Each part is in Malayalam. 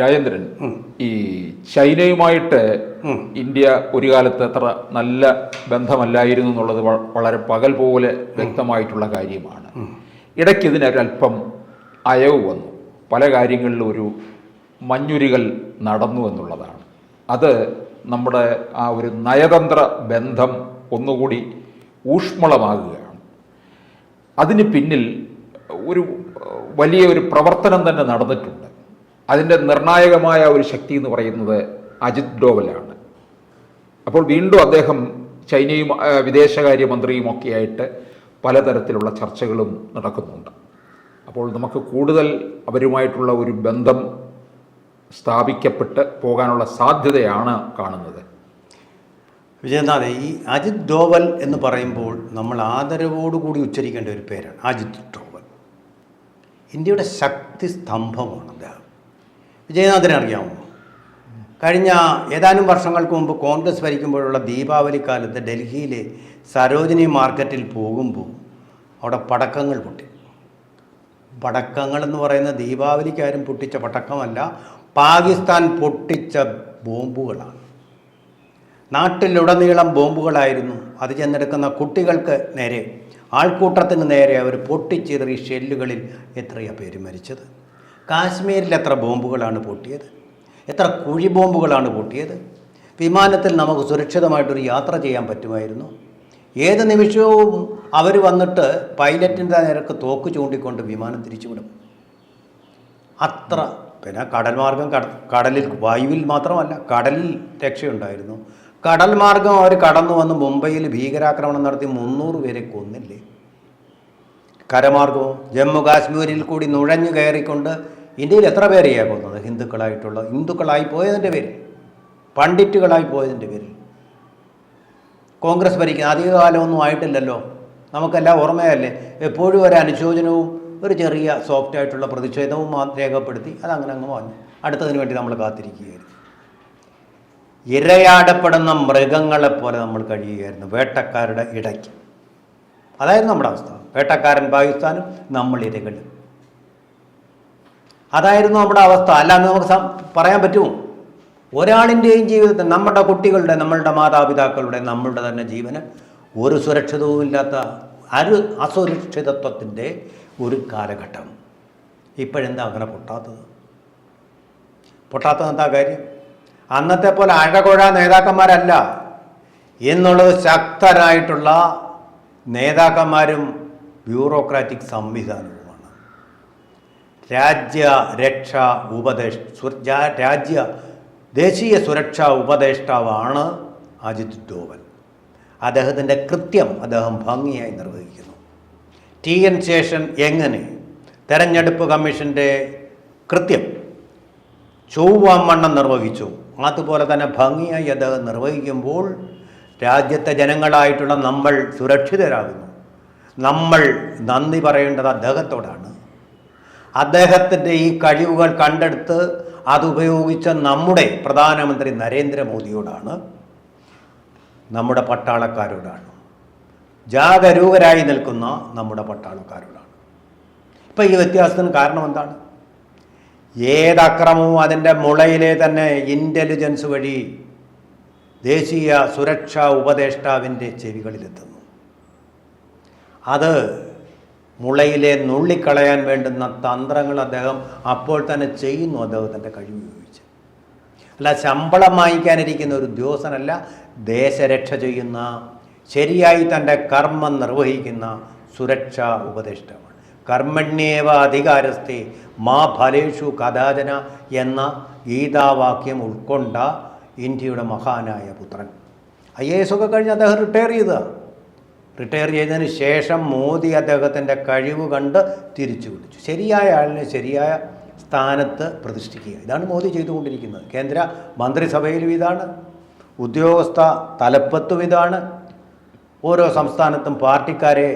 രാജേന്ദ്രൻ, ഈ ചൈനയുമായിട്ട് ഇന്ത്യ ഒരു കാലത്ത് അത്ര നല്ല ബന്ധമല്ലായിരുന്നു എന്നുള്ളത് വളരെ പകൽ പോലെ വ്യക്തമായിട്ടുള്ള കാര്യമാണ്. ഇടയ്ക്ക് ഇതിനൊരല്പം അയവ് വന്നു, പല കാര്യങ്ങളിലും ഒരു മഞ്ഞുരുകൽ നടന്നു എന്നുള്ളതാണ്. അത് നമ്മുടെ ആ ഒരു നയതന്ത്ര ബന്ധം ഒന്നുകൂടി ഊഷ്മളമാകുകയാണ്. അതിന് പിന്നിൽ ഒരു വലിയ ഒരു പ്രവർത്തനം തന്നെ നടന്നിട്ടുണ്ട്. അതിൻ്റെ നിർണായകമായ ഒരു ശക്തി എന്ന് പറയുന്നത് അജിത് ഡോവലാണ്. അപ്പോൾ വീണ്ടും അദ്ദേഹം ചൈനയും വിദേശകാര്യമന്ത്രിയുമൊക്കെയായിട്ട് പലതരത്തിലുള്ള ചർച്ചകളും നടക്കുന്നുണ്ട്. അപ്പോൾ നമുക്ക് കൂടുതൽ അവരുമായിട്ടുള്ള ഒരു ബന്ധം സ്ഥാപിക്കപ്പെട്ട് പോകാനുള്ള സാധ്യതയാണ് കാണുന്നത്. വിജയനാഥ്, ഈ അജിത് ഡോവൽ എന്ന് പറയുമ്പോൾ നമ്മൾ ആദരവോടുകൂടി ഉച്ചരിക്കേണ്ട ഒരു പേരാണ് അജിത് ഡോവൽ. ഇന്ത്യയുടെ ശക്തി സ്തംഭമാണ് അദ്ദേഹം. വിജയനാഥിനെ അറിയാമോ? കഴിഞ്ഞ ഏതാനും വർഷങ്ങൾക്ക് മുമ്പ് കോൺഗ്രസ് ഭരിക്കുമ്പോഴുള്ള ദീപാവലി കാലത്ത് ഡൽഹിയിലെ സരോജിനി മാർക്കറ്റിൽ പോകുമ്പോൾ അവിടെ പടക്കങ്ങൾ പൊട്ടി. പടക്കങ്ങൾ എന്ന് പറയുന്ന ദീപാവലിക്കാരും പൊട്ടിച്ച പടക്കമല്ല, പാകിസ്ഥാൻ പൊട്ടിച്ച ബോംബുകളാണ്. നാട്ടിലുടനീളം ബോംബുകളായിരുന്നു. അത് ചെന്നെടുക്കുന്ന കുട്ടികൾക്ക് നേരെ, ആൾക്കൂട്ടത്തിന് നേരെ അവർ പൊട്ടിച്ചിതറി. ഷെല്ലുകളിൽ എത്രയോ പേര് മരിച്ചത്. കാശ്മീരിൽ എത്ര ബോംബുകളാണ് പൊട്ടിയത്, എത്ര കുഴി ബോംബുകളാണ് പൊട്ടിയത്. വിമാനത്തിൽ നമുക്ക് സുരക്ഷിതമായിട്ടൊരു യാത്ര ചെയ്യാൻ പറ്റുമായിരുന്നു. ഏത് നിമിഷവും അവർ വന്നിട്ട് പൈലറ്റിൻ്റെ നേരക്ക് തോക്ക് ചൂണ്ടിക്കൊണ്ട് വിമാനം തിരിച്ചുവിടും. അത്ര. പിന്നെ കടൽ മാർഗം, കടലിൽ, വായുവിൽ മാത്രമല്ല കടലിൽ രക്ഷയുണ്ടായിരുന്നു. കടൽ മാർഗം അവർ കടന്നു വന്ന് മുംബൈയിൽ ഭീകരാക്രമണം നടത്തി 300 പേരെ കൊന്നില്ലേ. കരമാർഗവും ജമ്മു കാശ്മീരിൽ കൂടി നുഴഞ്ഞു കയറിക്കൊണ്ട് ഇന്ത്യയിൽ എത്ര പേരെയാണ് കൊന്നത്? ഹിന്ദുക്കളായി പോയതിൻ്റെ പേരിൽ, പണ്ഡിറ്റുകളായി പോയതിൻ്റെ പേരിൽ. കോൺഗ്രസ് ഭരിക്കുന്ന അധികകാലമൊന്നും ആയിട്ടില്ലല്ലോ, നമുക്കെല്ലാം ഓർമ്മയല്ലേ. എപ്പോഴും ഒരു അനുശോചനവും ഒരു ചെറിയ സോഫ്റ്റായിട്ടുള്ള പ്രതിഷേധവും രേഖപ്പെടുത്തി അതങ്ങനെ അങ്ങ് വാങ്ങി അടുത്തതിന് വേണ്ടി നമ്മൾ കാത്തിരിക്കുകയായിരുന്നു. ഇരയാടപ്പെടുന്ന മൃഗങ്ങളെപ്പോലെ നമ്മൾ കഴിയുകയായിരുന്നു വേട്ടക്കാരുടെ ഇടയ്ക്ക്. അതായിരുന്നു നമ്മുടെ അവസ്ഥ. വേട്ടക്കാരൻ പാകിസ്ഥാനും നമ്മൾ ഇരകളും. അതായിരുന്നു നമ്മുടെ അവസ്ഥ. അല്ലാതെ നമുക്ക് പറയാൻ പറ്റുമോ? ഒരാളിൻ്റെയും ജീവിതത്തിൽ, നമ്മുടെ കുട്ടികളുടെ, നമ്മളുടെ മാതാപിതാക്കളുടെ, നമ്മളുടെ തന്നെ ജീവന് ഒരു സുരക്ഷിതവുമില്ലാത്ത അസുരക്ഷിതത്വത്തിൻ്റെ ഒരു കാലഘട്ടം. ഇപ്പോഴെന്താ അങ്ങനെ പൊട്ടാത്തത് എന്താ കാര്യം? അന്നത്തെ പോലെ അഴകൊഴ നേതാക്കന്മാരല്ല എന്നുള്ളത്, ശക്തരായിട്ടുള്ള നേതാക്കന്മാരും ബ്യൂറോക്രാറ്റിക് സംവിധാനവുമാണ്. ദേശീയ സുരക്ഷാ ഉപദേഷ്ടാവാണ് അജിത് ഡോവൽ. അദ്ദേഹത്തിൻ്റെ കൃത്യം അദ്ദേഹം ഭംഗിയായി നിർവഹിക്കുന്നു. TN ശേഷൻ എങ്ങനെ തെരഞ്ഞെടുപ്പ് കമ്മീഷൻ്റെ കൃത്യം ചൊവ്വമണ്ണം നിർവഹിച്ചു, അതുപോലെ തന്നെ ഭംഗിയായി അദ്ദേഹം നിർവഹിക്കുമ്പോൾ രാജ്യത്തെ ജനങ്ങളായിട്ടുള്ള നമ്മൾ സുരക്ഷിതരാകുന്നു. നമ്മൾ നന്ദി പറയേണ്ടത് അദ്ദേഹത്തോടാണ്. അദ്ദേഹത്തിൻ്റെ ഈ കഴിവുകൾ കണ്ടെടുത്ത് അതുപയോഗിച്ച നമ്മുടെ പ്രധാനമന്ത്രി നരേന്ദ്രമോദിയോടാണ്, നമ്മുടെ പട്ടാളക്കാരോടാണ്, ജാഗരൂകരായി നിൽക്കുന്ന നമ്മുടെ പട്ടാളക്കാരോടാണ്. ഇപ്പം ഈ വ്യത്യാസത്തിന് കാരണം എന്താണ്? ഏതക്രമവും അതിൻ്റെ മുളയിലെ തന്നെ ഇൻ്റലിജൻസ് വഴി ദേശീയ സുരക്ഷാ ഉപദേഷ്ടാവിൻ്റെ ചെവികളിലെത്തുന്നു. അത് മുളയിലെ നുള്ളിക്കളയാൻ വേണ്ടുന്ന തന്ത്രങ്ങൾ അദ്ദേഹം അപ്പോൾ തന്നെ ചെയ്യുന്നു, അദ്ദേഹത്തിൻ്റെ കഴിവ് ഉപയോഗിച്ച്. അല്ല, ശമ്പളം വാങ്ങിക്കാനിരിക്കുന്ന ഒരു ഉദ്യോഗസ്ഥനല്ല, ദേശരക്ഷ ചെയ്യുന്ന, ശരിയായി തൻ്റെ കർമ്മം നിർവഹിക്കുന്ന സുരക്ഷാ ഉപദേഷ്ടാവാണ്. കർമ്മണ്യേവ അധികാരസ്ഥേ മാ ഫലേഷു കഥാചന എന്ന ഗീതാവാക്യം ഉൾക്കൊണ്ട ഇന്ത്യയുടെ മഹാനായ പുത്രൻ. IAS ഒക്കെ കഴിഞ്ഞ് അദ്ദേഹം റിട്ടയർ ചെയ്തതിന് ശേഷം മോദി അദ്ദേഹത്തിൻ്റെ കഴിവ് കണ്ട് തിരിച്ചു വിളിച്ചു. ശരിയായ ആളിനെ ശരിയായ സ്ഥാനത്ത് പ്രതിഷ്ഠിക്കുക. ഇതാണ് മോദി ചെയ്തുകൊണ്ടിരിക്കുന്നത്. കേന്ദ്ര മന്ത്രിസഭയിലും ഇതാണ്, ഉദ്യോഗസ്ഥ തലപ്പത്തും ഇതാണ്. ഓരോ സംസ്ഥാനത്തും പാർട്ടിക്കാരെ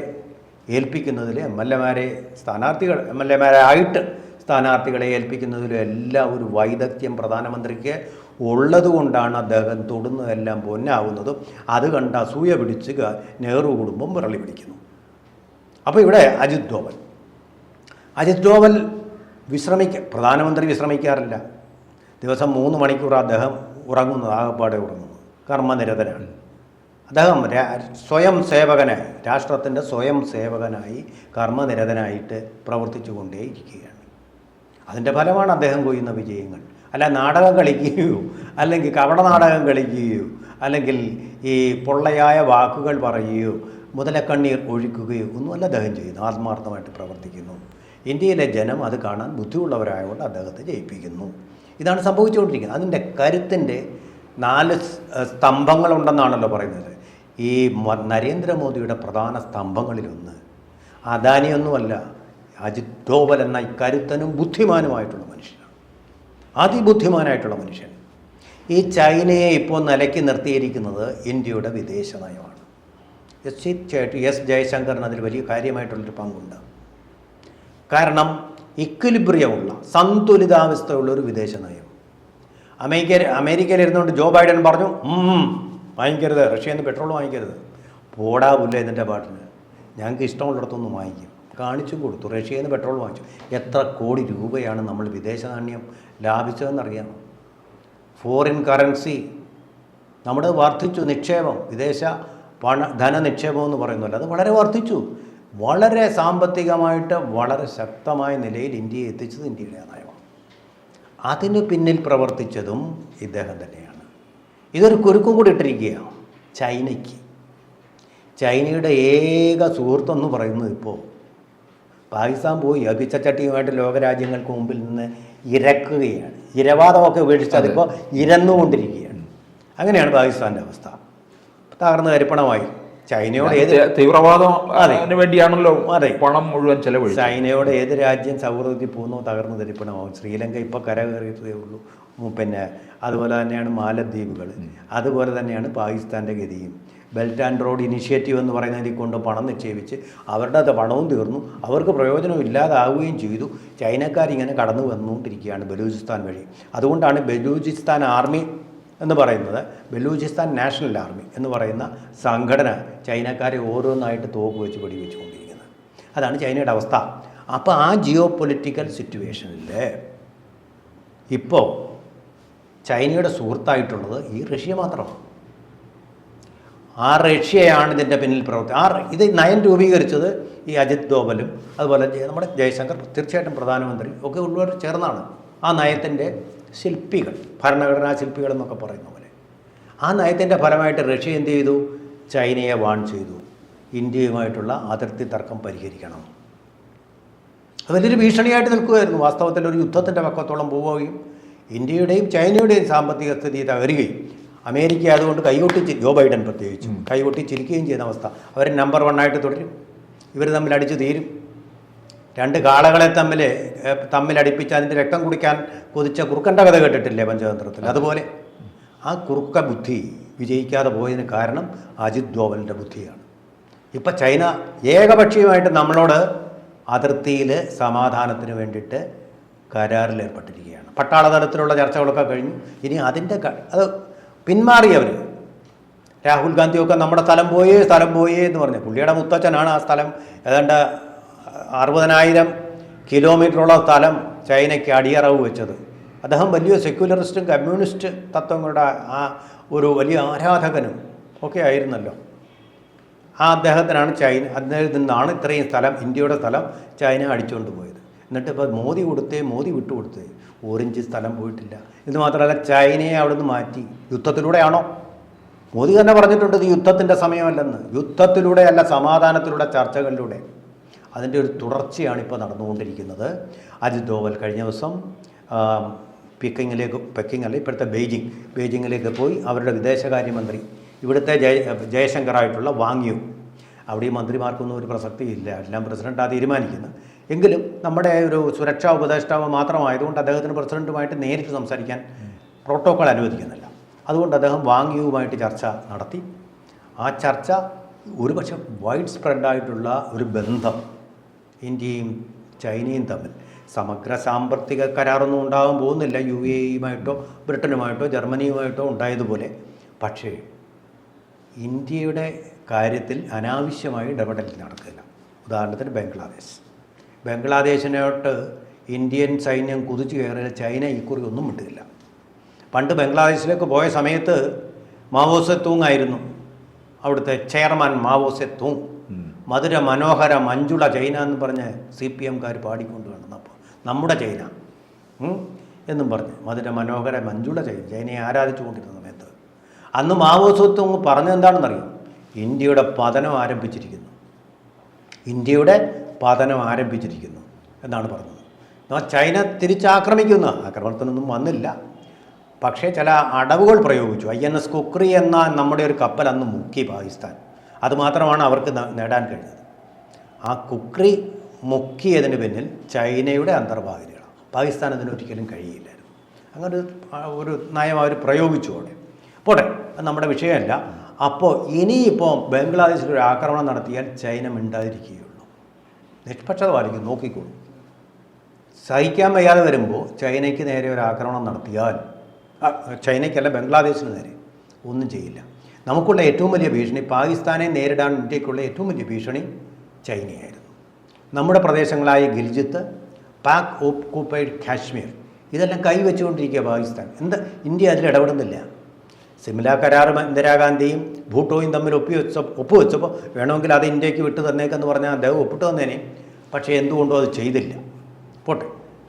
ഏൽപ്പിക്കുന്നതിൽ MLAമാരായിട്ട് സ്ഥാനാർത്ഥികളെ ഏൽപ്പിക്കുന്നതിലും എല്ലാം ഒരു വൈദഗ്ധ്യം പ്രധാനമന്ത്രിക്ക് ഉള്ളതുകൊണ്ടാണ് അദ്ദേഹം തൊടുന്നതെല്ലാം പൊന്നാവുന്നതും. അത് കണ്ട് അസൂയ പിടിച്ച് നെഹ്റു കുടുംബം വിരളി പിടിക്കുന്നു. അപ്പോൾ ഇവിടെ അജിത് ഡോവൽ പ്രധാനമന്ത്രി വിശ്രമിക്കാറില്ല. ദിവസം 3 മണിക്കൂർ അദ്ദേഹം ഉറങ്ങുന്നത്, ആകപ്പാടെ ഉറങ്ങുന്നത്, കർമ്മനിരതനാണ്. അദ്ദേഹം സ്വയം സേവകനായി, രാഷ്ട്രത്തിൻ്റെ സ്വയം സേവകനായി കർമ്മനിരതനായിട്ട് പ്രവർത്തിച്ചു കൊണ്ടേയിരിക്കുകയാണ്. അതിൻ്റെ ഫലമാണ് അദ്ദേഹം കൊയ്യുന്ന വിജയങ്ങൾ. അല്ല നാടകം കളിക്കുകയോ അല്ലെങ്കിൽ കപട നാടകം കളിക്കുകയോ അല്ലെങ്കിൽ ഈ പൊള്ളയായ വാക്കുകൾ പറയുകയോ മുതലക്കണ്ണീർ ഒഴിക്കുകയോ ഒന്നുമല്ല അദ്ദേഹം ചെയ്യുന്നു. ആത്മാർത്ഥമായിട്ട് പ്രവർത്തിക്കുന്നു. ഇന്ത്യയിലെ ജനം അത് കാണാൻ ബുദ്ധിയുള്ളവരായതുകൊണ്ട് അദ്ദേഹത്തെ ജയിപ്പിക്കുന്നു. ഇതാണ് സംഭവിച്ചുകൊണ്ടിരിക്കുന്നത്. അതിൻ്റെ കരുത്തിൻ്റെ 4 സ്തംഭങ്ങളുണ്ടെന്നാണല്ലോ പറയുന്നത്. ഈ നരേന്ദ്രമോദിയുടെ പ്രധാന സ്തംഭങ്ങളിലൊന്ന് അദാനിയൊന്നുമല്ല, അജിത് ഡോവൽ എന്ന ഈ കരുത്തനും ബുദ്ധിമാനുമായിട്ടുള്ള മനുഷ്യനാണ്. അതിബുദ്ധിമാനായിട്ടുള്ള മനുഷ്യൻ. ഈ ചൈനയെ ഇപ്പോൾ നിലയ്ക്ക് നിർത്തിയിരിക്കുന്നത് ഇന്ത്യയുടെ വിദേശ നയമാണ്. എസ് ജയശങ്കറിന് അതിൽ വലിയ കാര്യമായിട്ടുള്ളൊരു പങ്കുണ്ട്. കാരണം ഇക്വിലിബ്രിയമുള്ള, സന്തുലിതാവസ്ഥയുള്ളൊരു വിദേശ നയം. അമേരിക്കയിൽ ഇരുന്നുകൊണ്ട് ജോ ബൈഡൻ പറഞ്ഞു, വാങ്ങിക്കരുത്, റഷ്യയിൽ നിന്ന് പെട്രോൾ വാങ്ങിക്കരുത്. പോടാവില്ല ഇതിൻ്റെ പാട്ടിന്, ഞങ്ങൾക്ക് ഇഷ്ടമുള്ളിടത്തൊന്നും വാങ്ങിക്കും. കാണിച്ചും കൊടുത്തു. റഷ്യയിൽ നിന്ന് പെട്രോൾ വാങ്ങിച്ചു. എത്ര കോടി രൂപയാണ് നമ്മൾ വിദേശ നാണ്യം ലാഭിച്ചതെന്നറിയാം. ഫോറിൻ കറൻസി നമ്മുടെ വർദ്ധിച്ചു. നിക്ഷേപം, വിദേശ ധനനിക്ഷേപം എന്ന് പറയുന്നല്ലോ, അത് വളരെ വർദ്ധിച്ചു. വളരെ സാമ്പത്തികമായിട്ട് വളരെ ശക്തമായ നിലയിൽ ഇന്ത്യയെ എത്തിച്ചത് ഇന്ത്യയുടെ നയമാണ്. അതിന് പിന്നിൽ പ്രവർത്തിച്ചതും ഇദ്ദേഹം തന്നെയാണ്. ഇതൊരു കുരുക്കും കൂടി ഇട്ടിരിക്കുകയാണ് ചൈനയ്ക്ക്. ചൈനയുടെ ഏക സുഹൃത്തെന്ന് പറയുന്നത് ഇപ്പോൾ പാകിസ്ഥാൻ പോയി അഭിച്ചച്ചട്ടിയുമായിട്ട് ലോകരാജ്യങ്ങൾക്ക് മുമ്പിൽ നിന്ന് ഇരക്കുകയാണ്. ഇരവാദമൊക്കെ ഉപേക്ഷിച്ച് അതിപ്പോൾ ഇരന്നുകൊണ്ടിരിക്കുകയാണ്. അങ്ങനെയാണ് പാകിസ്ഥാൻ്റെ അവസ്ഥ. തകർന്ന് കരിപ്പണമായി. ചൈനയോട് ഏത് തീവ്രവാദത്തിന് വേണ്ടിയാണല്ലോ പണം മുഴുവൻ ചെലവഴിച്ചത്. ചൈനയോട് ഏത് രാജ്യം സൗഹൃദത്തിൽ പോകുന്നോ തകർന്ന് തരിപ്പണമാവും. ശ്രീലങ്ക ഇപ്പോൾ കരകയറിയതേ ഉള്ളൂ. പിന്നെ അതുപോലെ തന്നെയാണ് മാലദ്വീപുകൾ. അതുപോലെ തന്നെയാണ് പാകിസ്ഥാൻ്റെ ഗതിയും. ബെൽറ്റ് ആൻഡ് റോഡ് ഇനിഷ്യേറ്റീവ് എന്ന് പറയുന്നതിൽ കൊണ്ട് പണം നിക്ഷേപിച്ച് അവരുടെ പണവും തീർന്നു, അവർക്ക് പ്രയോജനം ഇല്ലാതാവുകയും ചെയ്തു. ചൈനക്കാരിങ്ങനെ കടന്നു വന്നുകൊണ്ടിരിക്കുകയാണ് ബലൂചിസ്ഥാൻ വഴി. അതുകൊണ്ടാണ് ബലൂചിസ്ഥാൻ ആർമി എന്ന് പറയുന്നത്, ബലൂചിസ്ഥാൻ നാഷണൽ ആർമി എന്ന് പറയുന്ന സംഘടന ചൈനക്കാരെ ഓരോന്നായിട്ട് തോക്ക് വെച്ച് വെടിവെച്ചുകൊണ്ടിരിക്കുന്നത്. അതാണ് ചൈനയുടെ അവസ്ഥ. അപ്പോൾ ആ ജിയോ പൊളിറ്റിക്കൽ സിറ്റുവേഷനിൽ ഇപ്പോൾ ചൈനയുടെ സുഹൃത്തായിട്ടുള്ളത് ഈ റഷ്യ മാത്രമാണ്. ആ റഷ്യയാണ് ഇതിൻ്റെ പിന്നിൽ ഇത് നയം രൂപീകരിച്ചത് ഈ അജിത് ഡോവലും അതുപോലെ നമ്മുടെ ജയശങ്കർ, തീർച്ചയായിട്ടും പ്രധാനമന്ത്രി ഒക്കെ ഉള്ളവർ ചേർന്നാണ് ആ നയത്തിൻ്റെ ശില്പികൾ, ഭരണഘടനാ ശില്പികൾ എന്നൊക്കെ പറയുന്ന പോലെ. ആ നയത്തിൻ്റെ ഫലമായിട്ട് റഷ്യ എന്ത് ചെയ്തു? ചൈനയെ വാൺ ചെയ്തു. ഇന്ത്യയുമായിട്ടുള്ള അതിർത്തി തർക്കം പരിഹരിക്കണം. അത് വലിയൊരു ഭീഷണിയായിട്ട് നിൽക്കുകയായിരുന്നു. വാസ്തവത്തിൽ ഒരു യുദ്ധത്തിൻ്റെ പക്കത്തോളം പോവുകയും ഇന്ത്യയുടെയും ചൈനയുടെയും സാമ്പത്തിക സ്ഥിതി തകരുകയും അമേരിക്ക അതുകൊണ്ട് ജോ ബൈഡൻ പ്രത്യേകിച്ചും കൈകൊട്ടിച്ചിരിക്കുകയും ചെയ്യുന്ന അവസ്ഥ. അവർ നമ്പർ 1 ആയിട്ട് തുടരും. ഇവർ തമ്മിൽ അടിച്ചു തീരും. 2 കാളകളെ തമ്മിലടിപ്പിച്ച് അതിൻ്റെ രക്തം കുടിക്കാൻ കൊതിച്ച കുറുക്കൻ്റെ കഥ കേട്ടിട്ടില്ലേ പഞ്ചതന്ത്രത്തിൽ? അതുപോലെ ആ കുറുക്ക ബുദ്ധി വിജയിക്കാതെ പോയതിന് കാരണം അജിത് ഡോവലിൻ്റെ ബുദ്ധിയാണ്. ഇപ്പം ചൈന ഏകപക്ഷീയമായിട്ട് നമ്മളോട് അതിർത്തിയിൽ സമാധാനത്തിന് വേണ്ടിയിട്ട് കരാറിലേർപ്പെട്ടിരിക്കുകയാണ്. പട്ടാള തലത്തിലുള്ള ചർച്ചകളൊക്കെ കഴിഞ്ഞു. ഇനി അതിൻ്റെ അത് പിന്മാറിയവർ, രാഹുൽ ഗാന്ധിയൊക്കെ നമ്മുടെ സ്ഥലം പോയേ എന്ന് പറഞ്ഞു. പുള്ളിയുടെ മുത്തച്ഛനാണ് ആ സ്ഥലം, ഏതാണ്ട് 60,000 കിലോമീറ്ററോളം സ്ഥലം ചൈനയ്ക്ക് അടിയറവ് വെച്ചത്. അദ്ദേഹം വലിയ സെക്യുലറിസ്റ്റും കമ്മ്യൂണിസ്റ്റ് തത്വങ്ങളുടെ ആ ഒരു വലിയ ആരാധകനും ഒക്കെ ആയിരുന്നല്ലോ. ആ അദ്ദേഹത്തിനാണ് അദ്ദേഹത്തിൽ നിന്നാണ് ഇത്രയും സ്ഥലം, ഇന്ത്യയുടെ സ്ഥലം ചൈന അടിച്ചുകൊണ്ട് പോയത്. എന്നിട്ട് ഇപ്പോൾ മോദി വിട്ടുകൊടുത്തേ 1 ഇഞ്ച് സ്ഥലം പോയിട്ടില്ല. ഇത് മാത്രമല്ല, ചൈനയെ അവിടെ നിന്ന് മാറ്റി. യുദ്ധത്തിലൂടെയാണോ? മോദി തന്നെ പറഞ്ഞിട്ടുണ്ട് ഇത് യുദ്ധത്തിൻ്റെ സമയമല്ലെന്ന്. യുദ്ധത്തിലൂടെയല്ല, സമാധാനത്തിലൂടെ, ചർച്ചകളിലൂടെ. അതിൻ്റെ ഒരു തുടർച്ചയാണ് ഇപ്പോൾ നടന്നുകൊണ്ടിരിക്കുന്നത്. അജിത് ഡോവൽ കഴിഞ്ഞ ദിവസം പെക്കിങ്ങിലേക്ക് ഇപ്പോഴത്തെ ബെയ്ജിങ്ങിലേക്ക് പോയി അവരുടെ വിദേശകാര്യമന്ത്രി, ഇവിടുത്തെ ജയശങ്കറായിട്ടുള്ള വാങ്യു. അവിടെ ഈ മന്ത്രിമാർക്കൊന്നും ഒരു പ്രസക്തിയില്ല, എല്ലാം പ്രസിഡൻ്റാണ് തീരുമാനിക്കുന്നത്. എങ്കിലും നമ്മുടെ ഒരു സുരക്ഷാ ഉപദേഷ്ടാവ് മാത്രമായതുകൊണ്ട് അദ്ദേഹത്തിന് പ്രസിഡൻറ്റുമായിട്ട് നേരിട്ട് സംസാരിക്കാൻ പ്രോട്ടോക്കോൾ അനുവദിക്കുന്നില്ല. അതുകൊണ്ട് അദ്ദേഹം വാങ്യുവുമായിട്ട് ചർച്ച നടത്തി. ആ ചർച്ച ഒരുപക്ഷെ വൈഡ് സ്പ്രെഡായിട്ടുള്ള ഒരു ബന്ധം ഇന്ത്യയും ചൈനയും തമ്മിൽ, സമഗ്ര സാമ്പത്തിക കരാറൊന്നും ഉണ്ടാകാൻ പോകുന്നില്ല UAE-യുമായിട്ടോ ബ്രിട്ടനുമായിട്ടോ ജർമ്മനിയുമായിട്ടോ ഉണ്ടായതുപോലെ. പക്ഷേ ഇന്ത്യയുടെ കാര്യത്തിൽ അനാവശ്യമായി ഇടപെടൽ നടക്കില്ല. ഉദാഹരണത്തിന് ബംഗ്ലാദേശിനോട്ട് ഇന്ത്യൻ സൈന്യം കുതിച്ചു കയറിയ ചൈന ഇക്കുറി ഒന്നും വിട്ടില്ല. പണ്ട് ബംഗ്ലാദേശിലേക്ക് പോയ സമയത്ത് മാവോ സെത്തൂങ് ആയിരുന്നു അവിടുത്തെ ചെയർമാൻ. മാവോ സെത്തൂങ് മധുര മനോഹര മഞ്ജുള ചൈന എന്ന് പറഞ്ഞ് CPM-കാർ പാടിക്കൊണ്ട് വന്നപ്പോൾ നമ്മുടെ ചൈന എന്നും പറഞ്ഞ് മധുര മനോഹര മഞ്ജുള ചൈനയെ ആരാധിച്ചുകൊണ്ടിരുന്ന സമയത്ത് അന്ന് മാവോ സെത്തൂങ് പറഞ്ഞെന്താണെന്നറിയാം? ഇന്ത്യയുടെ പതനം ആരംഭിച്ചിരിക്കുന്നു, ഇന്ത്യയുടെ പതനം ആരംഭിച്ചിരിക്കുന്നു എന്നാണ് പറഞ്ഞത്. എന്നാൽ ചൈന തിരിച്ചാക്രമിക്കുന്ന ആക്രമണത്തിനൊന്നും വന്നില്ല, പക്ഷേ ചില അടവുകൾ പ്രയോഗിച്ചു. INS കുക്രി എന്ന നമ്മുടെ ഒരു കപ്പൽ അന്ന് മുക്കി പാകിസ്ഥാൻ. അതുമാത്രമാണ് അവർക്ക് നേടാൻ കഴിഞ്ഞത്. ആ കുക്രി മുക്കിയതിന് പിന്നിൽ ചൈനയുടെ അന്തർഭാഗികളാണ്. പാകിസ്ഥാൻ അതിനൊരിക്കലും കഴിയില്ലായിരുന്നു. അങ്ങനെ ഒരു നയം അവർ പ്രയോഗിച്ചു അവിടെ. പോട്ടെ, അത് നമ്മുടെ വിഷയമല്ല. അപ്പോൾ ഇനിയിപ്പോൾ ബംഗ്ലാദേശിൽ ഒരു ആക്രമണം നടത്തിയാൽ ചൈന മിണ്ടാതിരിക്കുകയുള്ളൂ, നിഷ്പക്ഷത പാലിക്കും, നോക്കിക്കോളൂ. സഹിക്കാൻ വയ്യാതെ വരുമ്പോൾ ചൈനയ്ക്ക് നേരെ ഒരു ആക്രമണം നടത്തിയാൽ, ചൈനയ്ക്കല്ല ബംഗ്ലാദേശിന് നേരെ, ഒന്നും ചെയ്യില്ല. നമുക്കുള്ള ഏറ്റവും വലിയ ഭീഷണി, പാകിസ്ഥാനെ നേരിടാൻ ഇന്ത്യക്കുള്ള ഏറ്റവും വലിയ ഭീഷണി ചൈനയായിരുന്നു. നമ്മുടെ പ്രദേശങ്ങളായ ഗിൽജിത്ത്, പാക് ഓക്കുപ്പൈഡ് കാശ്മീർ, ഇതെല്ലാം കൈവച്ചുകൊണ്ടിരിക്കുക പാകിസ്ഥാൻ. ഇന്ത്യ അതിൽ ഇടപെടുന്നില്ല. സിംല കരാർ ഇന്ദിരാഗാന്ധിയും ഭൂട്ടോയും തമ്മിൽ ഒപ്പുവെച്ചപ്പോൾ വേണമെങ്കിൽ അത് ഇന്ത്യക്ക് വിട്ടു തന്നേക്കെന്ന് പറഞ്ഞാൽ അദ്ദേഹം ഒപ്പിട്ട് തന്നേനെ. പക്ഷേ എന്തുകൊണ്ടോ അത് ചെയ്തില്ല. പോട്ടെ,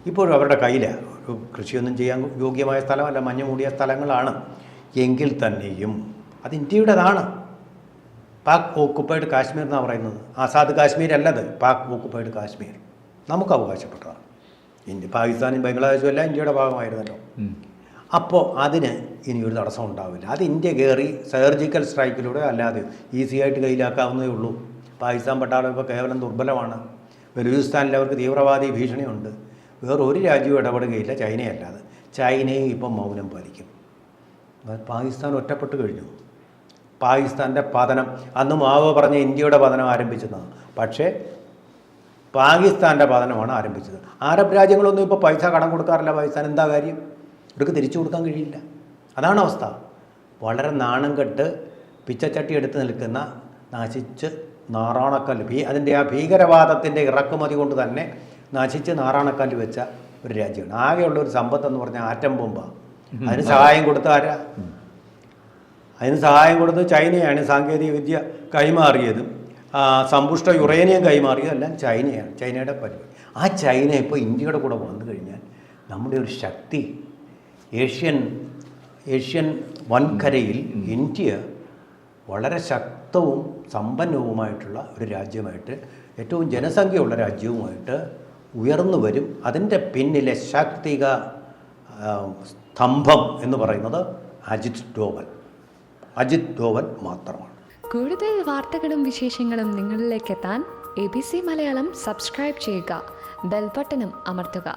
ഇപ്പോഴും അവരുടെ കയ്യിലാണ്. ഒരു കൃഷിയൊന്നും ചെയ്യാൻ യോഗ്യമായ സ്ഥലമല്ല, മഞ്ഞ് മൂടിയ സ്ഥലങ്ങളാണ്. എങ്കിൽ തന്നെയും അത് ഇന്ത്യയുടേതാണ്. പാക് ഓക്കുപ്പൈഡ് കാശ്മീർ എന്നാണ് പറയുന്നത്. ആസാദ് കാശ്മീർ അല്ലത്, പാക് ഓക്കുപ്പൈഡ് കാശ്മീർ നമുക്ക് അവകാശപ്പെട്ടതാണ്. പാകിസ്ഥാനും ബംഗ്ലാദേശും എല്ലാം ഇന്ത്യയുടെ ഭാഗമായിരുന്നല്ലോ. അപ്പോൾ അതിന് ഇനിയൊരു തടസ്സം ഉണ്ടാവില്ല. അത് ഇന്ത്യ കയറി സർജിക്കൽ സ്ട്രൈക്കിലൂടെ അല്ലാതെ ഈസിയായിട്ട് കയ്യിലാക്കാവുന്നതേ ഉള്ളൂ. പാകിസ്ഥാൻ പട്ടാളം ഇപ്പോൾ കേവലം ദുർബലമാണ്. ബലൂചിസ്ഥാനിൽ അവർക്ക് തീവ്രവാദി ഭീഷണിയുണ്ട്. വേറൊരു രാജ്യവും ഇടപെടുകയില്ല, ചൈനയല്ലാതെ. ചൈനയും ഇപ്പം മൗനം പാലിക്കും. പാകിസ്ഥാൻ ഒറ്റപ്പെട്ട് കഴിഞ്ഞു. പാകിസ്ഥാൻ്റെ പതനം അന്ന് മാവോ പറഞ്ഞ ഇന്ത്യയുടെ പതനം ആരംഭിച്ചതാണ്. പക്ഷേ പാകിസ്ഥാൻ്റെ പതനമാണ് ആരംഭിച്ചത്. അറബ് രാജ്യങ്ങളൊന്നും ഇപ്പോൾ പൈസ കടം കൊടുക്കാറില്ല പാകിസ്ഥാൻ. എന്താ കാര്യം? ഇവർക്ക് തിരിച്ചു കൊടുക്കാൻ കഴിയില്ല. അതാണ് അവസ്ഥ. വളരെ നാണം കെട്ട് പിച്ചച്ചട്ടി എടുത്ത് നിൽക്കുന്ന, നശിച്ച് നാറാണക്കല്ല്, അതിൻ്റെ ആ ഭീകരവാദത്തിൻ്റെ ഇറക്കുമതി കൊണ്ട് തന്നെ നശിച്ച് നാറാണക്കല്ല് വെച്ച ഒരു രാജ്യമാണ്. ആകെയുള്ള ഒരു സമ്പത്തെന്ന് പറഞ്ഞാൽ ആറ്റം ബോംബാണ്. അതിന് സഹായം കൊടുത്ത ആരാ? അതിന് സഹായം കൊടുത്തത് ചൈനയാണ്. സാങ്കേതിക വിദ്യ കൈമാറിയതും സമ്പുഷ്ട യുറേനിയം കൈമാറിയതും എല്ലാം ചൈനയാണ്, ചൈനയുടെ പരിപാടി. ആ ചൈന ഇപ്പോൾ ഇന്ത്യയുടെ കൂടെ വന്നു കഴിഞ്ഞാൽ നമ്മുടെ ഒരു ശക്തി ഏഷ്യൻ വൻകരയിൽ ഇന്ത്യ വളരെ ശക്തവും സമ്പന്നവുമായിട്ടുള്ള ഒരു രാജ്യമായിട്ട്, ഏറ്റവും ജനസംഖ്യയുള്ള രാജ്യവുമായിട്ട് ഉയർന്നു വരും. അതിൻ്റെ പിന്നിലെ ശാക്തിക സ്തംഭം എന്ന് പറയുന്നത് അജിത് ഡോവൽ മാത്രമാണ്. കൂടുതൽ വാർത്തകളും വിശേഷങ്ങളും നിങ്ങളിലേക്ക് എത്താൻ ABC മലയാളം സബ്സ്ക്രൈബ് ചെയ്യുക, ബെൽ ബട്ടണും അമർത്തുക.